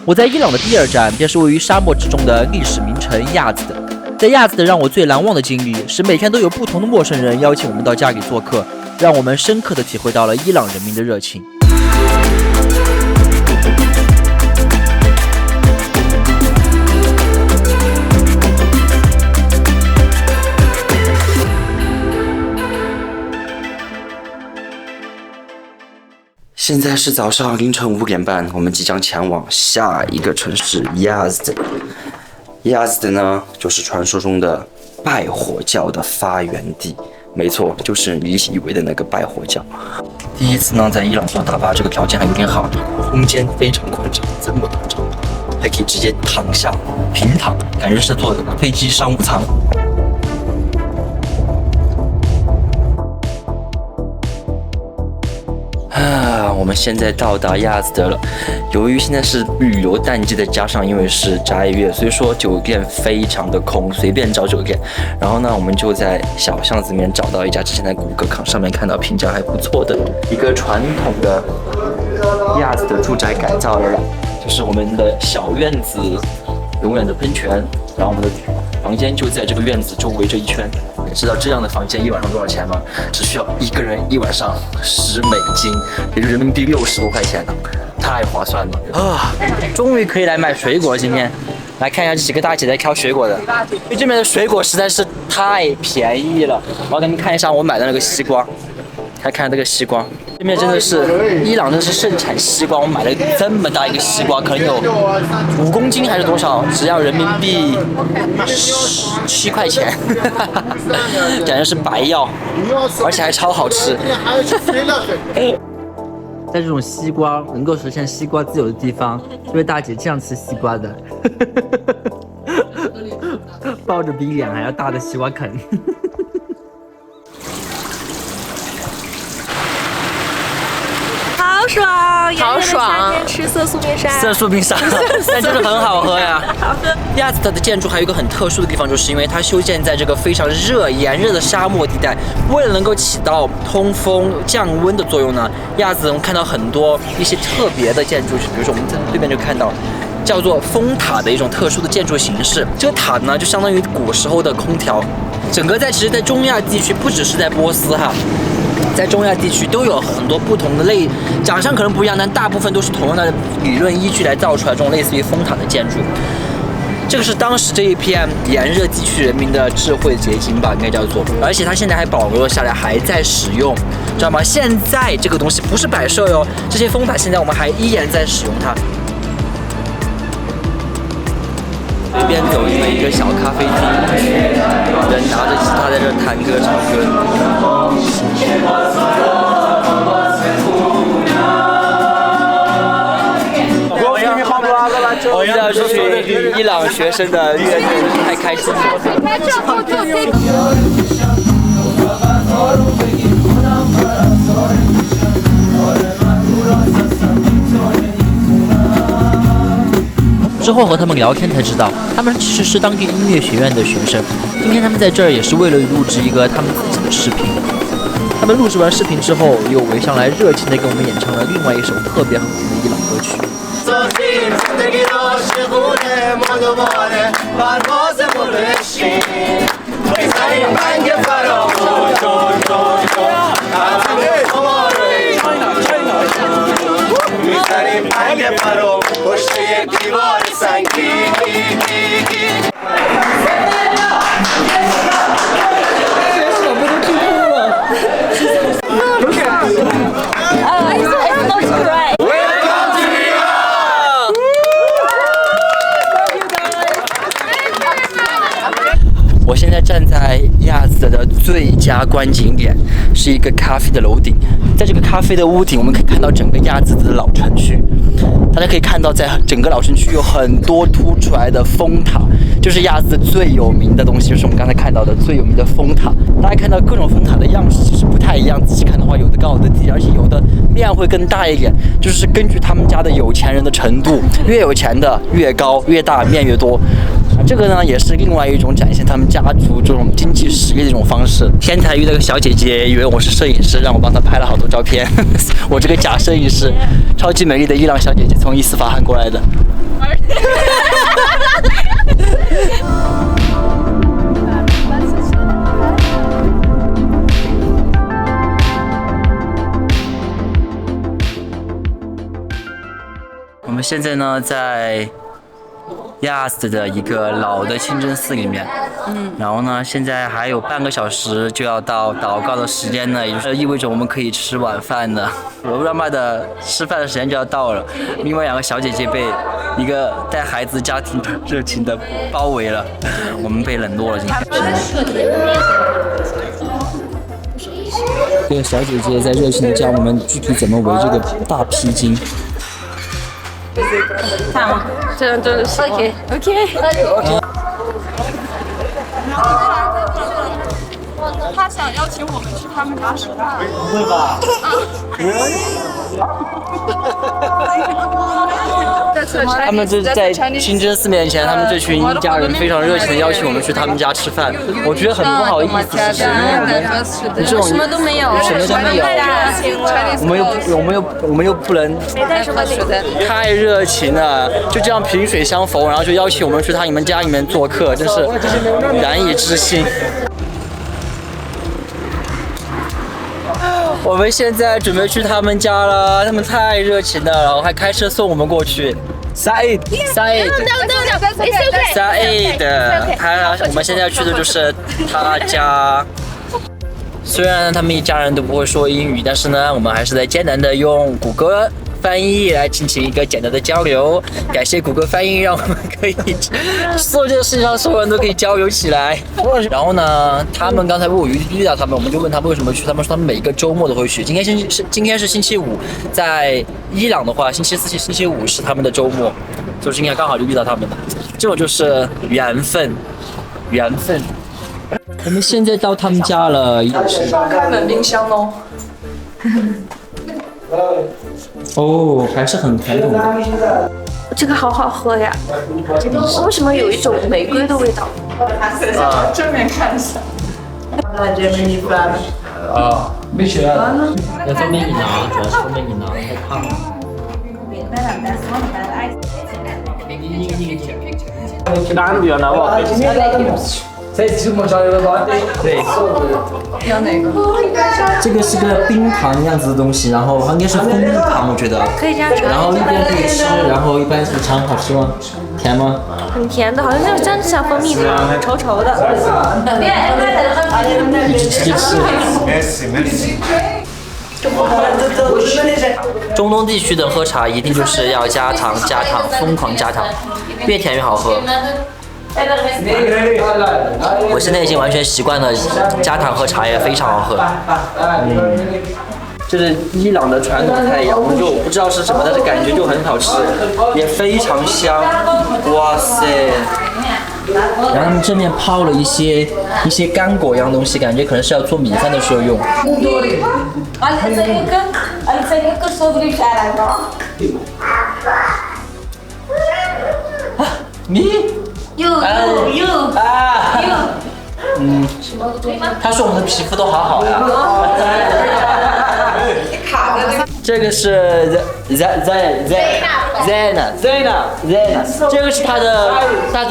我在伊朗的第2站便是位于沙漠之中的历史名城亚兹德。在亚兹德让我最难忘的经历是每天都有不同的陌生人邀请我们到家里做客，让我们深刻地体会到了伊朗人民的热情。现在是早上凌晨5点半，我们即将前往下一个城市亚兹德。亚兹德呢，就是传说中的拜火教的发源地。没错，就是你以为的那个拜火教。第一次呢，在伊朗坐大巴，这个条件还有点好，空间非常宽敞，这么宽敞，还可以直接躺下平躺，感觉是坐飞机商务舱。我们现在到达亚兹德了。由于现在是旅游淡季，再加上因为是斋月，所以说酒店非常的空，随便找酒店。然后呢，我们就在小巷子里面找到一家，之前在谷歌上面看到评价还不错的一个传统的亚兹德住宅改造了，就是我们的小院子，永远的喷泉，然后我们的房间就在这个院子周围这一圈。知道这样的房间一晚上多少钱吗？只需要一个人一晚上10美金，也就人民币60多块钱呢，太划算了啊！终于可以来买水果了。今天来看一下这几个大姐在挑水果的，因为这边的水果实在是太便宜了。我要给你们看一下我买的那个西瓜，来看这个西瓜，这边真的是伊朗，真是盛产西瓜。我买了这么大一个西瓜，可能有5公斤还是多少，只要人民币7块钱，感觉是白要，而且还超好吃。在这种西瓜能够实现西瓜自由的地方，这位大姐这样吃西瓜的，抱着比脸还要大的西瓜啃。好爽，好爽！吃色素冰沙，色素冰沙，但就是很好喝呀。亚兹德的建筑还有一个很特殊的地方，就是因为它修建在这个非常炎热的沙漠地带，为了能够起到通风降温的作用呢，亚兹德能看到很多一些特别的建筑，比如说我们在对面就看到叫做风塔的一种特殊的建筑形式。这个塔呢，就相当于古时候的空调。整个其实，在中亚地区，不只是在波斯哈。在中亚地区都有很多不同的长相可能不一样，但大部分都是同样的理论依据来造出来这种类似于风塔的建筑。这个是当时这一片炎热地区人民的智慧结晶吧，应该叫做。而且它现在还保留了下来，还在使用，知道吗？现在这个东西不是摆设哟，这些风塔现在我们还依然在使用它。随便走进了一个小咖啡厅，人拿着吉他在这弹歌唱歌。我遇到这群伊朗学生的乐队，太开心了。之后和他们聊天才知道，他们其实是当地音乐学院的学生。今天他们在这儿也是为了录制一个他们自己的视频。他们录制完视频之后，又围上来热情地给我们演唱了另外一首特别好听的伊朗歌曲。我现在站在亚兹德的最佳观景点，是一个咖啡的楼顶。在这个咖啡的屋顶，我们可以看到整个亚兹德的老城区。大家可以看到，在整个老城区有很多凸出来的风塔，就是亚兹德最有名的东西，就是我们刚才看到的最有名的风塔。大家看到各种风塔的样式其实不太一样，仔细看的话，有的高有的低，而且有的面会更大一点，就是根据他们家的有钱人的程度，越有钱的越高越大，面越多。这个呢，也是另外一种展现他们家族这种经济实力的一种方式。天台遇到个小姐姐，以为我是摄影师，让我帮她拍了好多照片。我这个假摄影师，超级美丽的伊朗小姐姐从伊斯法罕过来的。我们现在呢在亚斯的一个老的清真寺里面，然后呢现在还有半个小时就要到祷告的时间呢，也就是意味着我们可以吃晚饭了。罗布拉玛的吃饭的时间就要到了，另外两个小姐姐被一个带孩子家庭热情的包围了，我们被冷落了今天。这个小姐姐在热情地教我们具体怎么围这个大披巾。这样真的是 OK。他想邀请我们去他们家吃饭。不会吧？他们就在清真寺面前，他们这群一家人非常热情的邀请我们去他们家吃饭，我觉得很不好意思，其实因为我们这种什么都没有，什么都没有，我们又不能没带什么水的。太热情了，就这样萍水相逢，然后就邀请我们去你们家里面做客，真是难以置信。我们现在准备去他们家了，他们太热情了，然后还开车送我们过去。Said，我们现在去的就是他家。虽然他们一家人都不会说英语，但是呢，我们还是在艰难的用谷歌翻译来进行一个简单的交流。感谢谷歌翻译，让我们可以所有这个世界上所有人都可以交流起来。然后呢，他们刚才我遇到他们，我们就问他们为什么去，他们说他们每一个周末都会去。今天是星期五，在伊朗的话，星期四、星期五是他们的周末，所以今天刚好就遇到他们了。这种就是缘分。我们现在到他们家了，开门冰箱哦。哦，还是很传统的。这个好好喝呀！为什么有一种玫瑰的味道？正面看一下。没学啊？要方便你拿，主要是方便你拿，太烫了。对，要哪个？这个是个冰糖样子的东西，然后它应该是蜂蜜糖，我觉得。可以这样尝。然后一边可以吃，然后一般是尝，好吃吗？甜吗？很甜的，好像就真的像蜂蜜糖，稠稠的。一直吃。中东地区的喝茶一定就是要加糖，疯狂加糖，越甜越好喝。我现在已经完全习惯了加糖喝茶也非常好喝。这是伊朗的传统菜，羊肉不知道是什么，但是感觉就很好吃，也非常香。哇塞！然后他们正面泡了一些干果一样东西，感觉可能是要做米饭的时候用。你？他说我们的皮肤都好好呀。这个是 Zena， 这个是他的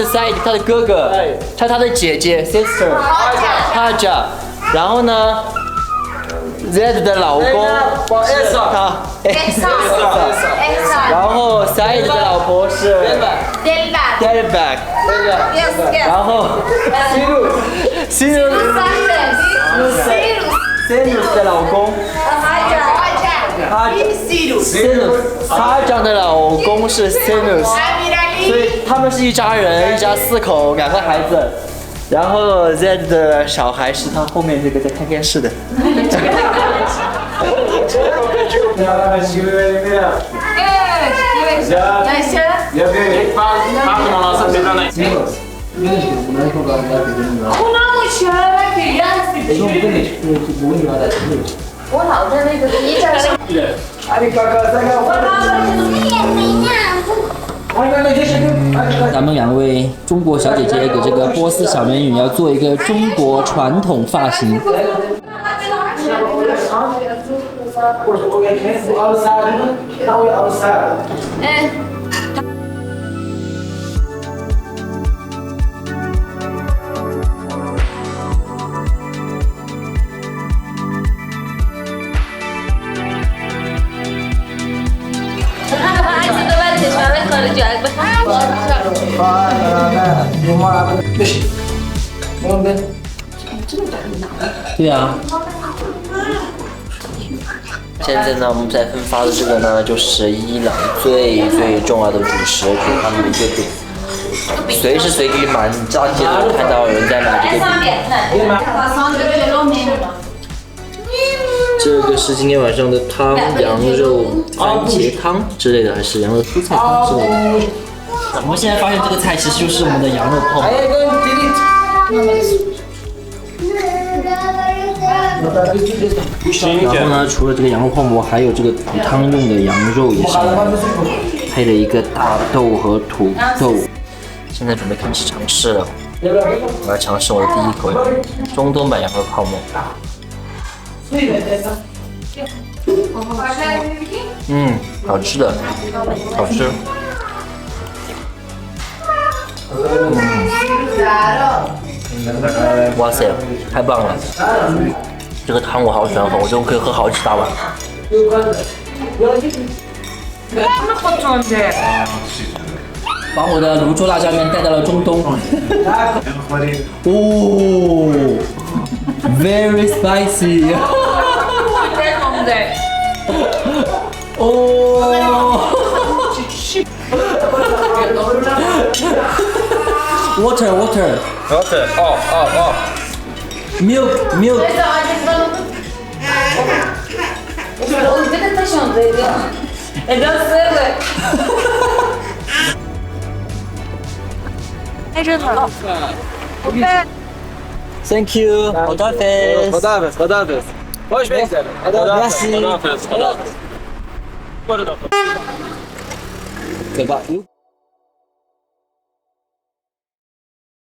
side， 他的哥哥，他的姐姐 sister Haja， 然后呢 Z 的老公是他 然后 Said 的老婆是 Delbak， 然后 Sinus 的老公他长的老公是 Sinus， 所以他们是一家人，一家4口，2个孩子。然后 Z 的小孩是他后面这个在看电视的。我老在那个一站上。咱们2位中国小姐姐给这个波斯小美女要做一个中国传统发型。对啊。现在呢，我们在分发的这个呢，就是伊朗最重要的主食，就是他们的一个饼。随时随地满大街都看到有人在买这个饼。这个是今天晚上的汤，羊肉番茄汤之类的，还是羊肉蔬菜汤之类的。我们现在发现这个菜其实就是我们的羊肉泡馍。然后呢，除了这个羊肉泡馍，还有这个煮汤用的羊肉也是配了一个大豆和土豆。现在准备开始尝试了，我要尝试我的第一口中东版羊肉泡馍。好吃的，好吃。哇塞，太棒了！这个汤我好喜欢喝，我就可以喝好几大碗。把我的泸州辣椒面带到了中东。哦，very spicy。哦。Water. Milk. Thank you. خدافظ. خوش بگذره. Merci. Goodbye.